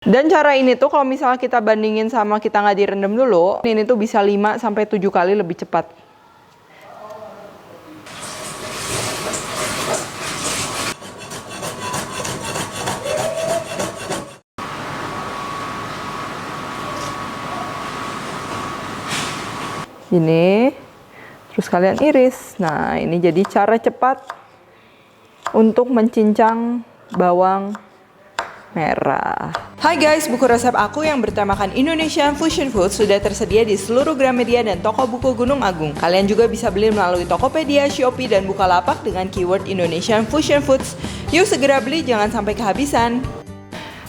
Dan cara ini tuh kalau misalnya kita bandingin sama kita nggak direndam dulu, ini tuh bisa 5-7 kali lebih cepat. Ini, terus kalian iris. Nah, ini jadi cara cepat untuk mencincang bawang merah. Hai guys, buku resep aku yang bertemakan Indonesian Fusion Food sudah tersedia di seluruh Gramedia dan toko buku Gunung Agung. Kalian juga bisa beli melalui Tokopedia, Shopee, dan Bukalapak dengan keyword Indonesian Fusion Foods. Yuk segera beli, jangan sampai kehabisan.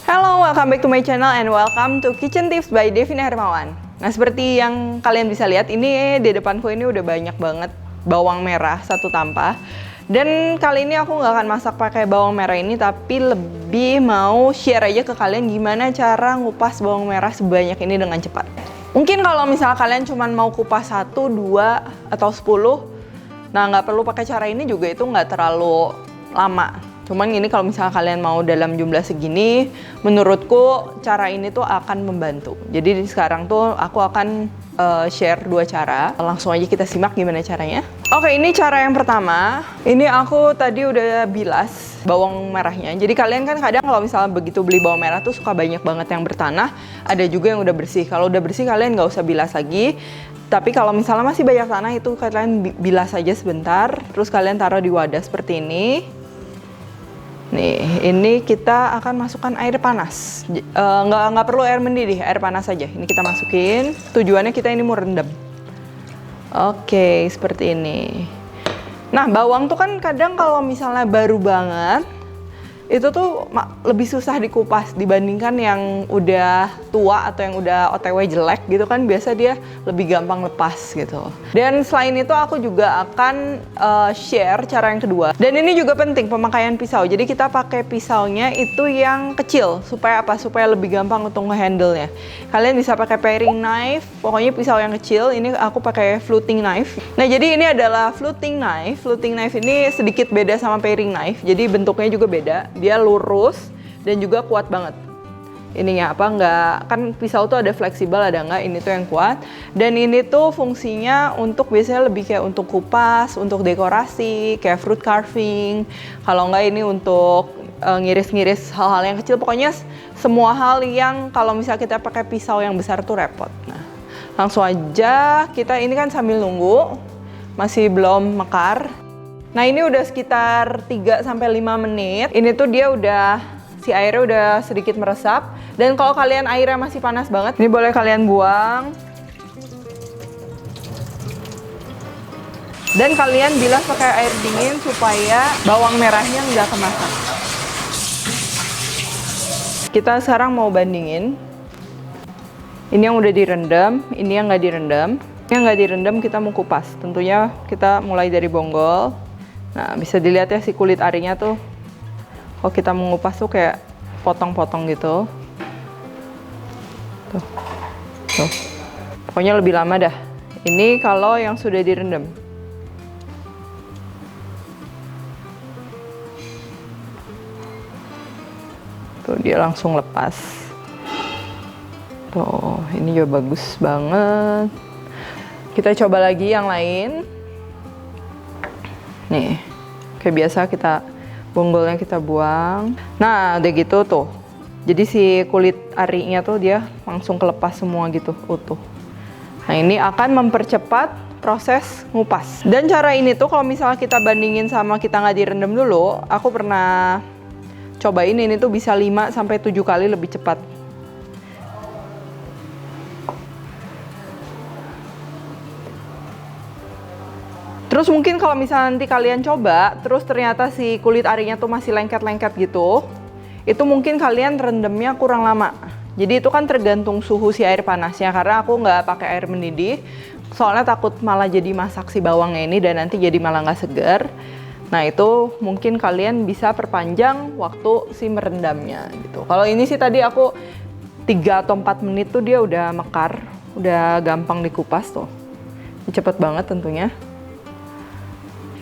Hello, welcome back to my channel and welcome to Kitchen Tips by Devina Hermawan. Nah, seperti yang kalian bisa lihat, ini di depanku ini udah banyak banget bawang merah satu tampah. Dan kali ini aku nggak akan masak pakai bawang merah ini, tapi lebih mau share aja ke kalian gimana cara ngupas bawang merah sebanyak ini dengan cepat. Mungkin kalau misalnya kalian cuma mau kupas 1, 2, atau 10, nah nggak perlu pakai cara ini juga, itu nggak terlalu lama. Cuman ini kalau misalnya kalian mau dalam jumlah segini, menurutku cara ini tuh akan membantu. Jadi sekarang tuh aku akan share 2 cara. Langsung aja kita simak gimana caranya. Oke, ini cara yang pertama. Ini aku tadi udah bilas bawang merahnya. Jadi kalian kan kadang kalau misalnya begitu beli bawang merah tuh suka banyak banget yang bertanah. Ada juga yang udah bersih. Kalau udah bersih kalian nggak usah bilas lagi. Tapi kalau misalnya masih banyak tanah itu kalian bilas aja sebentar. Terus kalian taruh di wadah seperti ini. Nih, ini kita akan masukkan air panas. Nggak perlu air mendidih, air panas aja. Ini kita masukin. Tujuannya kita ini mau rendam. Oke, seperti ini. Nah, bawang tuh kan kadang kalau misalnya baru banget, itu tuh lebih susah dikupas dibandingkan yang udah tua atau yang udah OTW jelek gitu kan, biasa dia lebih gampang lepas gitu. Dan selain itu aku juga akan share cara yang kedua. Dan ini juga penting, pemakaian pisau. Jadi kita pakai pisaunya itu yang kecil, supaya apa? Supaya lebih gampang untuk nge-handle-nya. Kalian bisa pakai paring knife, pokoknya pisau yang kecil. Ini aku pakai fluting knife. Nah, jadi ini adalah fluting knife. Fluting knife ini sedikit beda sama paring knife, jadi bentuknya juga beda. Dia lurus dan juga kuat banget. Ininya apa enggak, kan pisau tuh ada fleksibel ada enggak, ini tuh yang kuat. Dan ini tuh fungsinya untuk biasanya lebih kayak untuk kupas, untuk dekorasi, kayak fruit carving. Kalau enggak ini untuk ngiris-ngiris hal-hal yang kecil. Pokoknya semua hal yang kalau misalnya kita pakai pisau yang besar tuh repot. Nah, langsung aja kita ini kan sambil nunggu, masih belum mekar. Nah, ini udah sekitar 3-5 menit. Ini tuh dia udah, si airnya udah sedikit meresap. Dan kalau kalian airnya masih panas banget, ini boleh kalian buang. Dan kalian bilas pakai air dingin supaya bawang merahnya nggak kemasan. Kita sekarang mau bandingin. Ini yang udah direndam, ini yang nggak direndam. Ini yang nggak direndam kita mau kupas. Tentunya kita mulai dari bonggol. Nah, bisa dilihat ya si kulit arinya tuh, kalau kita mengupas tuh kayak potong-potong gitu. Tuh. Tuh. Pokoknya lebih lama dah. Ini kalau yang sudah direndam. Tuh, dia langsung lepas. Tuh, ini juga bagus banget. Kita coba lagi yang lain. Nih, kayak biasa kita bonggolnya kita buang. Nah, udah gitu tuh. Jadi si kulit arinya tuh dia langsung kelepas semua gitu, utuh. Nah, ini akan mempercepat proses ngupas. Dan cara ini tuh kalau misalnya kita bandingin sama kita nggak direndam dulu, aku pernah cobain ini tuh bisa 5-7 kali lebih cepat. Terus mungkin kalau misalnya nanti kalian coba, terus ternyata si kulit arinya tuh masih lengket-lengket gitu, itu mungkin kalian rendamnya kurang lama. Jadi itu kan tergantung suhu si air panasnya, karena aku nggak pakai air mendidih, soalnya takut malah jadi masak si bawangnya ini dan nanti jadi malah nggak segar. Nah, itu mungkin kalian bisa perpanjang waktu si merendamnya gitu. Kalau ini sih tadi aku 3 atau 4 menit tuh dia udah mekar, udah gampang dikupas tuh. Cepet banget tentunya.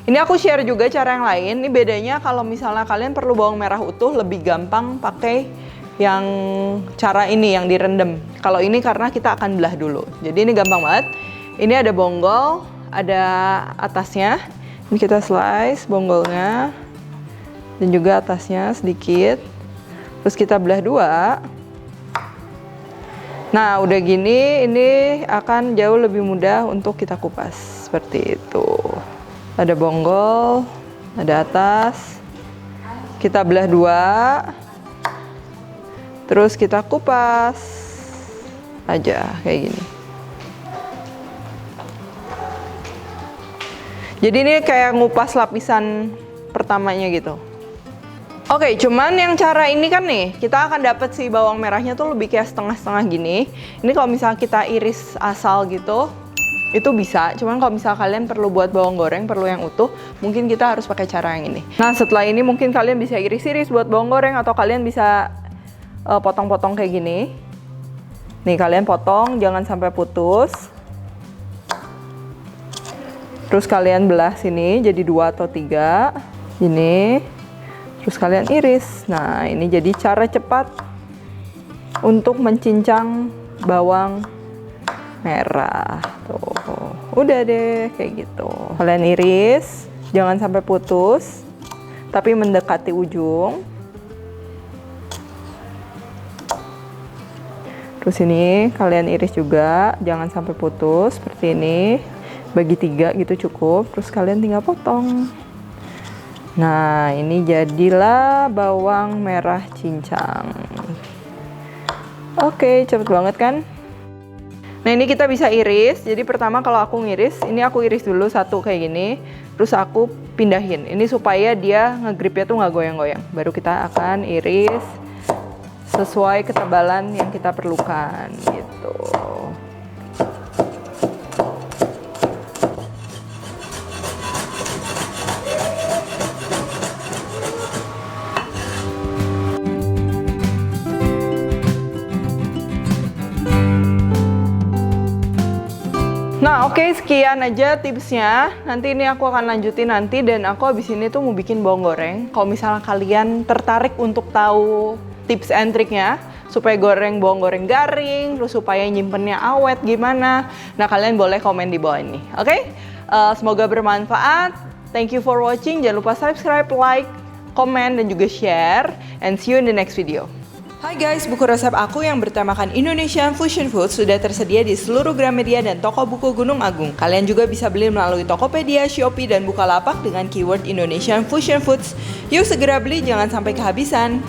Ini aku share juga cara yang lain. Ini bedanya kalau misalnya kalian perlu bawang merah utuh, lebih gampang pakai yang cara ini yang direndam. Kalau ini karena kita akan belah dulu. Jadi ini gampang banget. Ini ada bonggol, ada atasnya. Ini kita slice bonggolnya dan juga atasnya sedikit. Terus kita belah dua. Nah, udah gini, ini akan jauh lebih mudah untuk kita kupas. Seperti itu. Ada bonggol, ada atas. Kita belah dua. Terus kita kupas aja kayak gini. Jadi ini kayak ngupas lapisan pertamanya gitu. Oke, cuman yang cara ini kan nih, kita akan dapat si bawang merahnya tuh lebih kayak setengah-setengah gini. Ini kalau misalnya kita iris asal gitu, itu bisa. Cuman kalau misalnya kalian perlu buat bawang goreng, perlu yang utuh, mungkin kita harus pakai cara yang ini. Nah, setelah ini mungkin kalian bisa iris-iris buat bawang goreng, atau kalian bisa potong-potong kayak gini. Nih, kalian potong, jangan sampai putus. Terus kalian belah sini jadi 2 atau 3. Ini. Terus kalian iris. Nah, ini jadi cara cepat untuk mencincang bawang merah. Tuh, udah deh kayak gitu. Kalian iris, jangan sampai putus, tapi mendekati ujung. Terus ini kalian iris juga, jangan sampai putus, seperti ini. Bagi 3 gitu cukup. Terus kalian tinggal potong. Nah, ini jadilah bawang merah cincang. Oke, cepet banget kan? Nah, ini kita bisa iris. Jadi pertama kalau aku ngiris, ini aku iris dulu satu kayak gini. Terus aku pindahin. Ini supaya dia ngegripnya tuh nggak goyang-goyang. Baru kita akan iris sesuai ketebalan yang kita perlukan gitu. Nah, oke, sekian aja tipsnya. Nanti ini aku akan lanjutin nanti, dan aku habis ini tuh mau bikin bawang goreng. Kalau misalnya kalian tertarik untuk tahu tips and triknya supaya bawang goreng garing, terus supaya nyimpennya awet gimana, nah kalian boleh komen di bawah ini. Oke? Semoga bermanfaat. Thank you for watching. Jangan lupa subscribe, like, komen, dan juga share. And see you in the next video. Hai guys, buku resep aku yang bertemakan Indonesian Fusion Food sudah tersedia di seluruh Gramedia dan toko buku Gunung Agung. Kalian juga bisa beli melalui Tokopedia, Shopee, dan Bukalapak dengan keyword Indonesian Fusion Foods. Yuk segera beli, jangan sampai kehabisan.